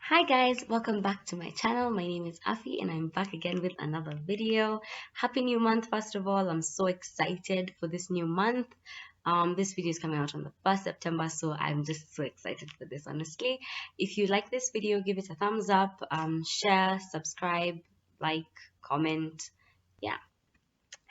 Hi guys, welcome back to my channel. My name is Afi and I'm back again with another video. Happy new month first of all. I'm so excited for this new month. This video is coming out on the 1st September, so I'm just so excited for this, honestly. If you like this video, give it a thumbs up, share, subscribe, like, comment. Yeah.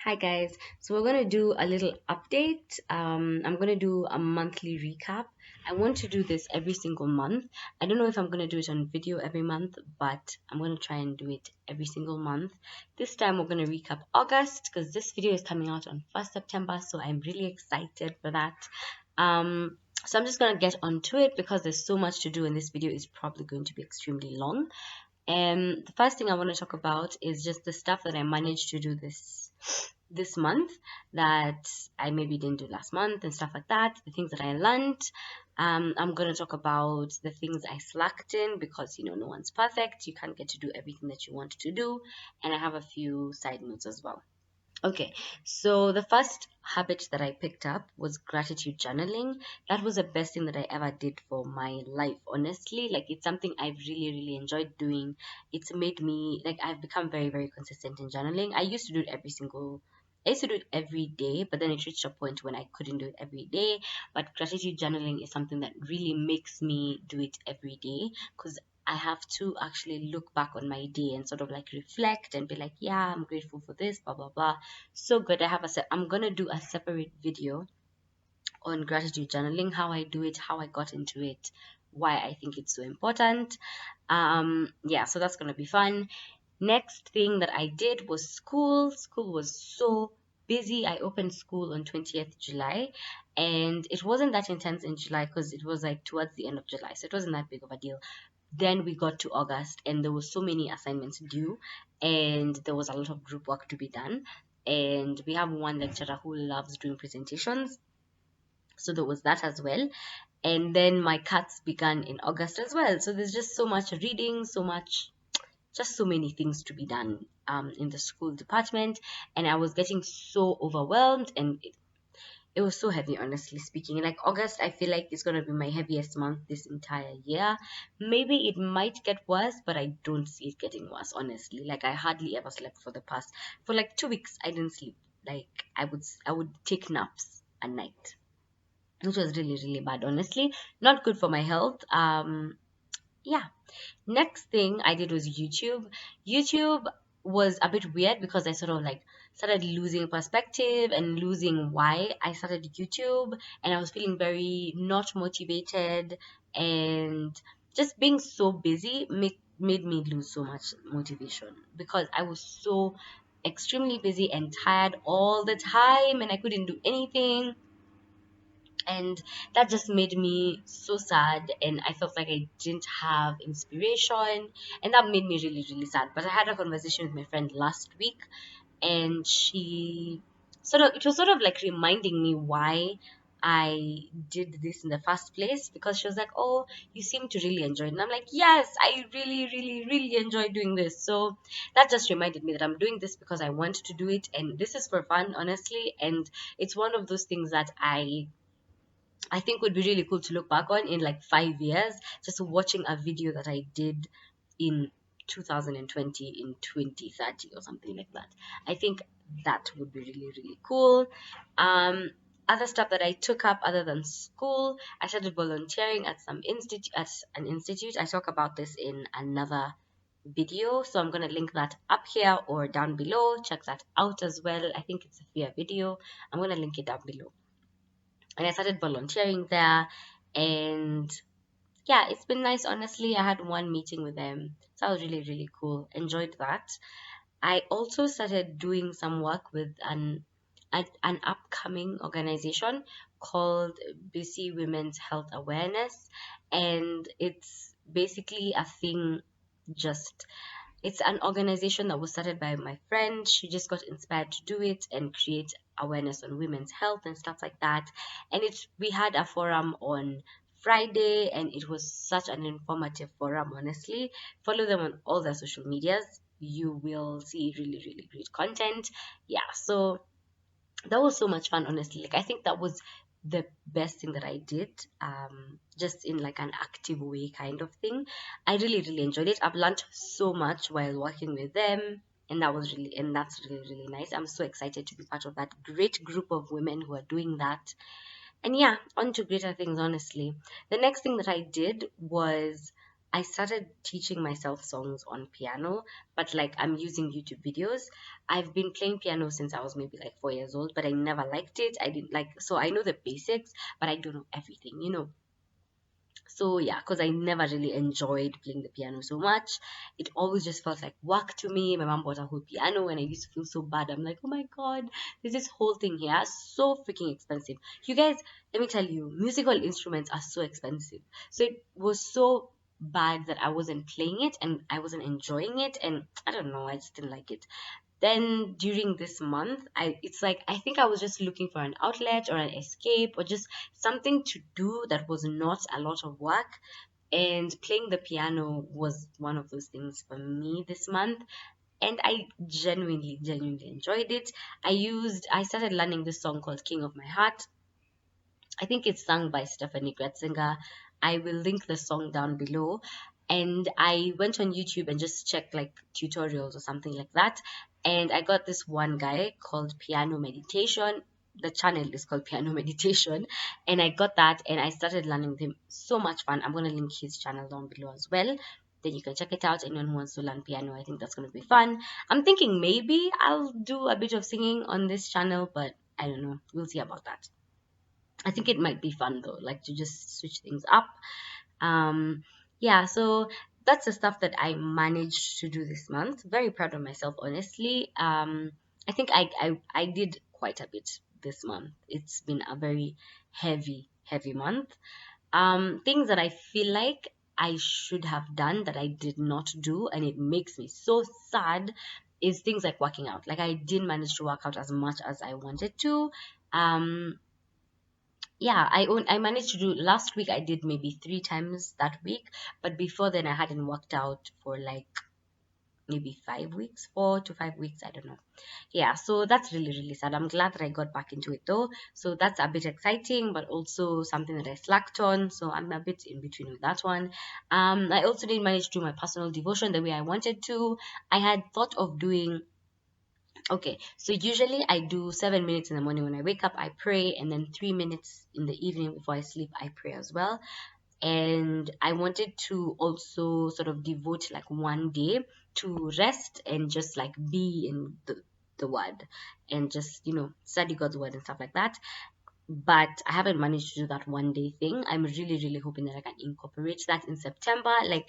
Hi guys, so we're going to do a little update. I'm going to do a monthly recap. I want to do this every single month. I don't know if I'm going to do it on video every month, but I'm going to try and do it every single month. This time we're going to recap August because this video is coming out on 1st September, so I'm really excited for that. So I'm just going to get onto it because there's so much to do and this video is probably going to be extremely long. And the first thing I want to talk about is just the stuff that I managed to do this month that I maybe didn't do last month and stuff like that, the things that I learned. I'm going to talk about the things I slacked in because, no one's perfect. You can't get to do everything that you want to do. And I have a few side notes as well. Okay, so the first habit that I picked up was gratitude journaling. That was the best thing that I ever did for my life, honestly. Like, it's something I've really, really enjoyed doing. It's made me, like, I've become very, very consistent in journaling. I used to do it every day, but then it reached a point when I couldn't do it every day. But gratitude journaling is something that really makes me do it every day because I have to actually look back on my day and sort of like reflect and be like, yeah, I'm grateful for this, blah blah blah. So good. I'm gonna do a separate video on gratitude journaling, how I do it, how I got into it, why I think it's so important. Yeah, so that's gonna be fun. Next thing that I did was school. School was so busy. I opened school on 20th July and it wasn't that intense in July because it was like towards the end of July. So it wasn't that big of a deal. Then we got to August and there were so many assignments due and there was a lot of group work to be done. And we have one lecturer who loves doing presentations. So there was that as well. And then my cuts began in August as well. So there's just so much reading, just so many things to be done in the school department. And I was getting so overwhelmed and it was so heavy, honestly speaking. Like August, I feel like it's gonna be my heaviest month this entire year. Maybe it might get worse, but I don't see it getting worse, honestly. Like I hardly ever slept for like 2 weeks. I didn't sleep. Like I would take naps at night, which was really really bad, honestly. Not good for my health. Yeah. Next thing I did was YouTube. YouTube was a bit weird because I sort of like started losing perspective and losing why I started YouTube, and I was feeling very not motivated, and just being so busy made me lose so much motivation because I was so extremely busy and tired all the time and I couldn't do anything, and that just made me so sad and I felt like I didn't have inspiration, and that made me really really sad. But I had a conversation with my friend last week and it was sort of like reminding me why I did this in the first place, because she was like, oh, you seem to really enjoy it, and I'm like, yes, I really really really enjoy doing this. So that just reminded me that I'm doing this because I want to do it and this is for fun, honestly. And it's one of those things that I think would be really cool to look back on in like 5 years, just watching a video that I did in 2020 in 2030 or something like that. I think that would be really, really cool. Um, Other stuff that I took up other than school, I started volunteering at an institute. I talk about this in another video, so I'm going to link that up here or down below. Check that out as well. I think it's a fair video. I'm going to link it down below. And I started volunteering there, and yeah, it's been nice, honestly. I had one meeting with them, so that was really really cool. Enjoyed that. I also started doing some work with an upcoming organization called BC Women's Health Awareness, and it's basically a thing just it's an organization that was started by my friend. She just got inspired to do it and create awareness on women's health and stuff like that. And we had a forum on Friday and it was such an informative forum, honestly. Follow them on all their social medias. You will see really, really great content. Yeah, so that was so much fun, honestly. Like I think that was the best thing that I did just in like an active way kind of thing. I really enjoyed it. I've learned so much while working with them, and that's really nice. I'm so excited to be part of that great group of women who are doing that. And yeah, on to greater things, honestly. The next thing that I did was I started teaching myself songs on piano, but like I'm using YouTube videos. I've been playing piano since I was maybe like 4 years old, but I never liked it. I didn't like, so I know the basics, but I don't know everything, you know. So yeah, because I never really enjoyed playing the piano so much. It always just felt like work to me. My mom bought a whole piano and I used to feel so bad. I'm like, oh my god, there's this whole thing here, so freaking expensive. You guys, let me tell you, musical instruments are so expensive. So it was so bad that I wasn't playing it and I wasn't enjoying it, and I don't know, I just didn't like it. Then during this month, it's like I think I was just looking for an outlet or an escape or just something to do that was not a lot of work, and playing the piano was one of those things for me this month, and I genuinely enjoyed it. I started learning this song called King of My Heart. I think it's sung by Stephanie Gretzinger. I will link the song down below. And I went on YouTube and just checked like tutorials or something like that. And I got this one guy called Piano Meditation. The channel is called Piano Meditation. And I got that and I started learning with him. So much fun. I'm going to link his channel down below as well. Then you can check it out. Anyone who wants to learn piano, I think that's going to be fun. I'm thinking maybe I'll do a bit of singing on this channel, but I don't know. We'll see about that. I think it might be fun though, like to just switch things up. Um, yeah, so that's the stuff that I managed to do this month. Very proud of myself, honestly. I think I did quite a bit this month. It's been a very heavy month. Things that I feel like I should have done that I did not do, and it makes me so sad, is things like working out. Like I didn't manage to work out as much as I wanted to. Um, yeah, I managed to do, last week I did maybe 3 times that week, but before then I hadn't worked out for like maybe 5 weeks, 4 to 5 weeks, I don't know. Yeah, so that's really sad. I'm glad that I got back into it though. So that's a bit exciting, but also something that I slacked on. So I'm a bit in between with that one. I also didn't manage to do my personal devotion the way I wanted to. I had thought of doing, okay, so usually I do 7 minutes in the morning when I wake up, I pray, and then 3 minutes in the evening before I sleep, I pray as well. And I wanted to also sort of devote like one day to rest and just like be in the word and just, you know, study God's word and stuff like that. But I haven't managed to do that one day thing. I'm really hoping that I can incorporate that in September. Like,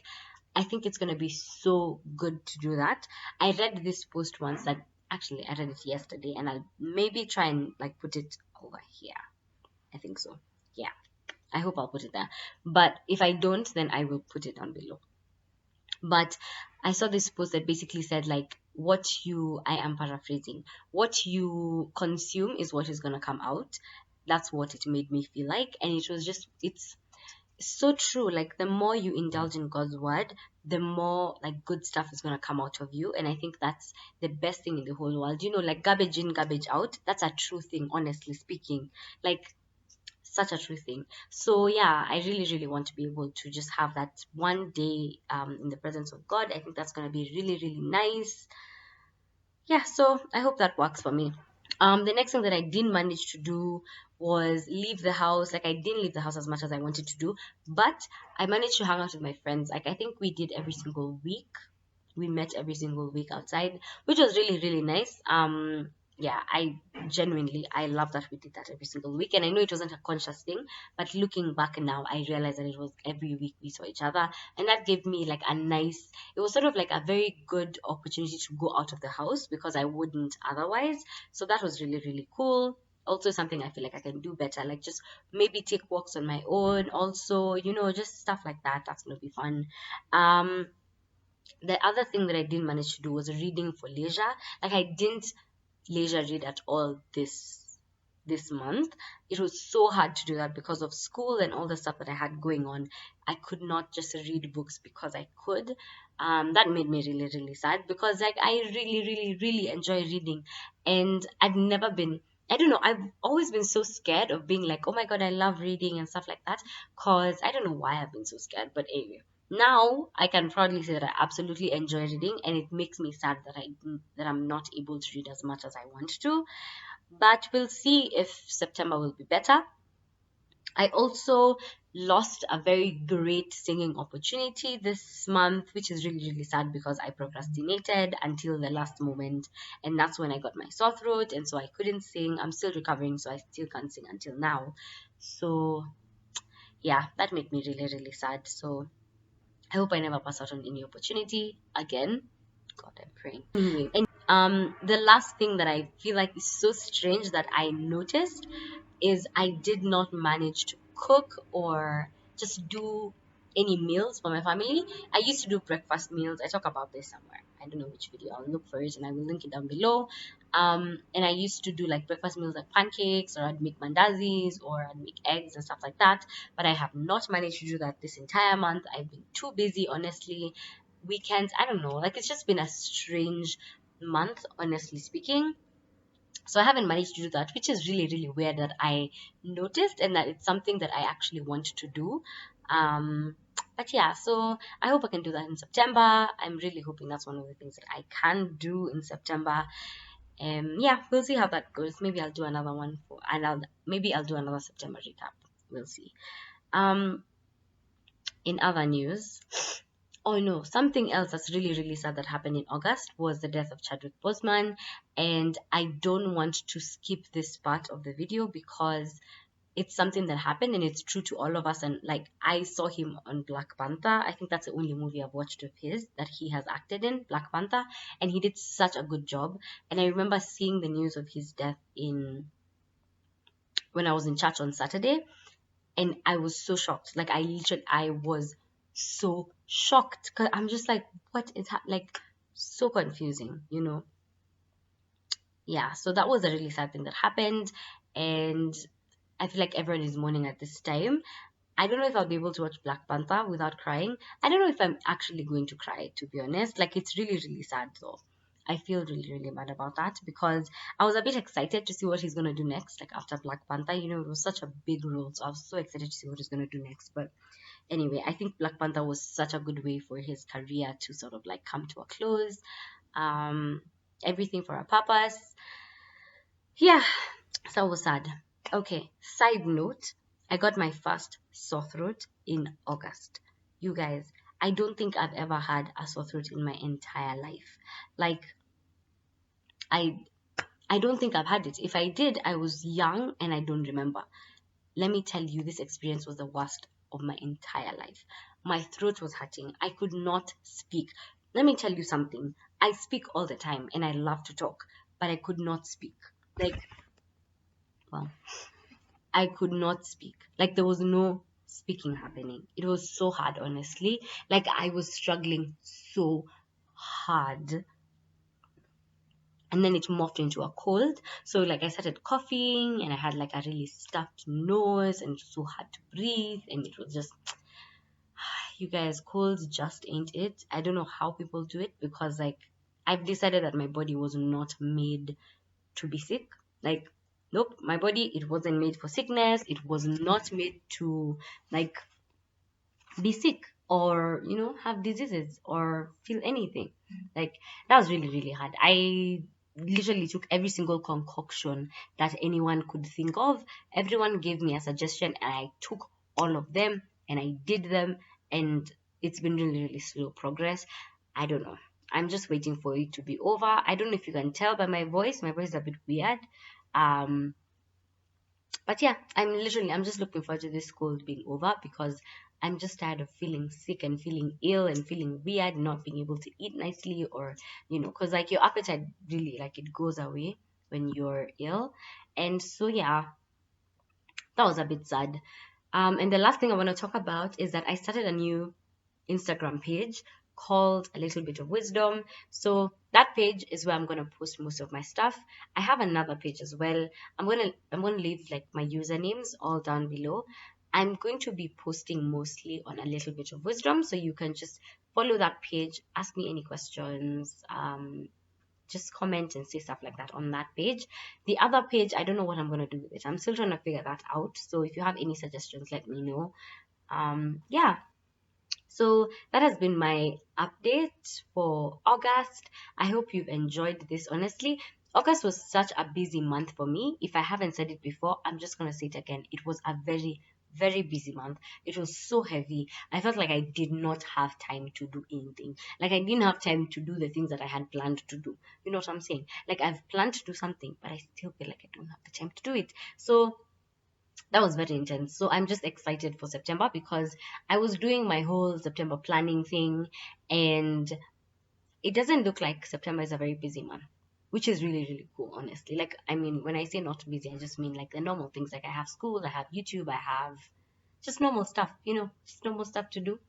I think it's going to be so good to do that. I read this post once that, actually I read it yesterday, and I'll maybe try and like put it over here. I think so. Yeah. I hope I'll put it there. But if I don't, then I will put it down below. But I saw this post that basically said like I am paraphrasing, what you consume is what is going to come out. That's what it made me feel like. And it was just, it's so true. Like the more you indulge in God's word, the more like good stuff is going to come out of you. And I think that's the best thing in the whole world, you know, like garbage in, garbage out. That's a true thing, honestly speaking. Like such a true thing. So yeah, I really want to be able to just have that one day in the presence of God. I think that's going to be really nice. Yeah, so I hope that works for me. The next thing that I didn't manage to do was leave the house. Like I didn't leave the house as much as I wanted to do, but I managed to hang out with my friends. Like I think we did every single week. We met every single week outside, which was really nice. Yeah, I love that we did that every single week, and I know it wasn't a conscious thing, but looking back now, I realized that it was every week we saw each other, and that gave me like a nice, it was sort of like a very good opportunity to go out of the house because I wouldn't otherwise. So that was really cool. Also something I feel like I can do better, like just maybe take walks on my own, also, you know, just stuff like that. That's gonna be fun. The other thing that I didn't manage to do was reading for leisure. Like I didn't leisure read at all this month. It was so hard to do that because of school and all the stuff that I had going on. I could not just read books because I could. That made me really sad because like I really enjoy reading, and I've never been I don't know, I've always been so scared of being like, oh my God, I love reading and stuff like that. Cause I don't know why I've been so scared, but anyway. Now I can proudly say that I absolutely enjoy reading, and it makes me sad that I'm not able to read as much as I want to. But we'll see if September will be better. I also lost a very great singing opportunity this month, which is really, really sad because I procrastinated until the last moment. And that's when I got my sore throat. And so I couldn't sing. I'm still recovering, so I still can't sing until now. So, yeah, that made me really, really sad. So, I hope I never pass out on any opportunity again. God, I'm praying. Anyway, and the last thing that I feel like is so strange that I noticed is I did not manage to cook or just do any meals for my family. I used to do breakfast meals. I talk about this somewhere. I don't know which video. I'll look for it and I will link it down below. And I used to do like breakfast meals like pancakes, or I'd make mandazis, or I'd make eggs and stuff like that. But I have not managed to do that this entire month. I've been too busy, honestly. Weekends, I don't know. Like, it's just been a strange month, honestly speaking. So I haven't managed to do that, which is really, really weird that I noticed, and that it's something that I actually want to do. But yeah, so I hope I can do that in September. I'm really hoping that's one of the things that I can do in September. Yeah, we'll see how that goes. Maybe I'll do another one maybe I'll do another September recap. We'll see. In other news, oh no, something else that's really, really sad that happened in August was the death of Chadwick Boseman. And I don't want to skip this part of the video because it's something that happened and it's true to all of us. And like, I saw him on Black Panther. I think that's the only movie I've watched of his that he has acted in, Black Panther. And he did such a good job. And I remember seeing the news of his death when I was in church on Saturday, and I was so shocked. Like, I was so shocked because I'm just like, what is like, so confusing, you know? Yeah, so that was a really sad thing that happened, and I feel like everyone is mourning at this time. I don't know if I'll be able to watch Black Panther without crying. I don't know if I'm actually going to cry, to be honest. Like, it's really, really sad though. I feel really, really bad about that because I was a bit excited to see what he's gonna do next, like after Black Panther. You know, it was such a big role, so I was so excited to see what he's gonna do next. But anyway, I think Black Panther was such a good way for his career to sort of like come to a close. Um, Everything for a purpose. Yeah, so was sad. Okay, side note, I got my first sore throat in August. You guys, I don't think I've ever had a sore throat in my entire life. Like, I I don't think I've had it. If I did, I was young and I don't remember. Let me tell you, this experience was the worst of my entire life. My throat was hurting. I could not speak. Let me tell you something. I speak all the time and I love to talk, but I could not speak. Like, well, I could not speak. Like, there was no speaking happening. It was so hard, honestly. Like, I was struggling so hard. And then it morphed into a cold. So, like, I started coughing and I had like a really stuffed nose and it was so hard to breathe. And it was just, you guys, colds just ain't it. I don't know how people do it because, like, I've decided that my body was not made to be sick. Like, nope, my body, it wasn't made for sickness. It was not made to like be sick or, you know, have diseases or feel anything. Like, that was really, really hard. I literally took every single concoction that anyone could think of. Everyone gave me a suggestion and I took all of them and I did them, and it's been really, really slow progress. I don't know. I'm just waiting for it to be over. I don't know if you can tell by my voice. My voice is a bit weird. But yeah, I'm just looking forward to this cold being over because I'm just tired of feeling sick and feeling ill and feeling weird, not being able to eat nicely, or, you know, because like your appetite really, like, it goes away when you're ill. And so yeah, that was a bit sad. And the last thing I want to talk about is that I started a new Instagram page called A Little Bit of Wisdom. So that page is where I'm gonna post most of my stuff. I have another page as well. I'm gonna leave like my usernames all down below. I'm going to be posting mostly on A Little Bit of Wisdom, so you can just follow that page, ask me any questions, just comment and say stuff like that on that page. The other page, I don't know what I'm going to do with it. I'm still trying to figure that out. So if you have any suggestions, let me know. Yeah, so that has been my update for August. I hope you've enjoyed this. Honestly, August was such a busy month for me. If I haven't said it before, I'm just going to say it again. It was a very, very busy month. It was so heavy. I felt like I did not have time to do anything. Like I didn't have time to do the things that I had planned to do. You know what I'm saying? Like I've planned to do something, but I still feel like I don't have the time to do it. So that was very intense. So I'm just excited for September because I was doing my whole September planning thing, and it doesn't look like September is a very busy month, which is really, really cool, honestly. Like, I mean, when I say not busy, I just mean like the normal things. Like, I have school, I have YouTube, I have just normal stuff, just normal stuff to do.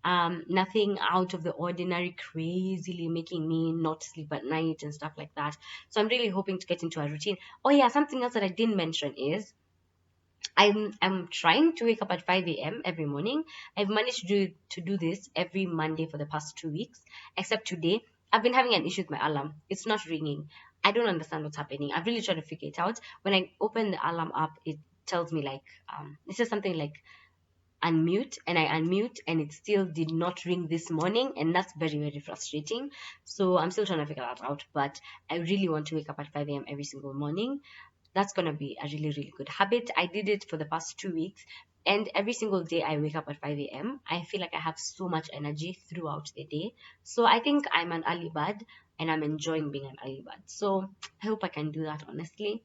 Nothing out of the ordinary, crazily making me not sleep at night and stuff like that. So I'm really hoping to get into a routine. Oh, yeah, something else that I didn't mention is I'm trying to wake up at 5 a.m. every morning. I've managed to do this every Monday for the past 2 weeks, except today. I've been having an issue with my alarm. It's not ringing. I don't understand what's happening. I've really tried to figure it out. When I open the alarm up, it tells me like it says something like unmute, and I unmute and it still did not ring this morning, and that's very, very frustrating. So I'm still trying to figure that out, but I really want to wake up at 5 a.m. every single morning. That's going to be a really, really good habit. I did it for the past 2 weeks, and every single day I wake up at 5 a.m. I feel like I have so much energy throughout the day. So I think I'm an early bird, and I'm enjoying being an early bird. So I hope I can do that, honestly.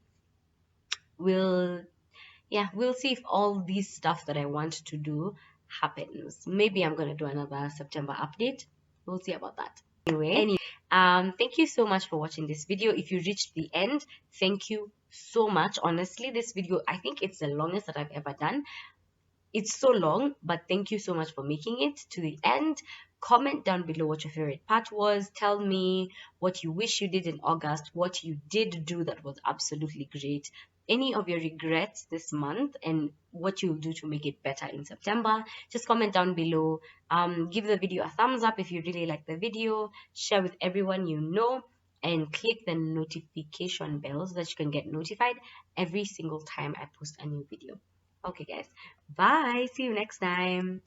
We'll, yeah, we'll see if all these stuff that I want to do happens. Maybe I'm going to do another September update. We'll see about that. Anyway, thank you so much for watching this video. If you reached the end, thank you so much. Honestly, this video, I think it's the longest that I've ever done. It's so long, but thank you so much for making it to the end. Comment down below what your favorite part was. Tell me what you wish you did in August, what you did do that was absolutely great, any of your regrets this month, and what you'll do to make it better in September. Just comment down below. Give the video a thumbs up if you really like the video. Share with everyone you know, and click the notification bell so that you can get notified every single time I post a new video. Okay, guys. Bye. See you next time.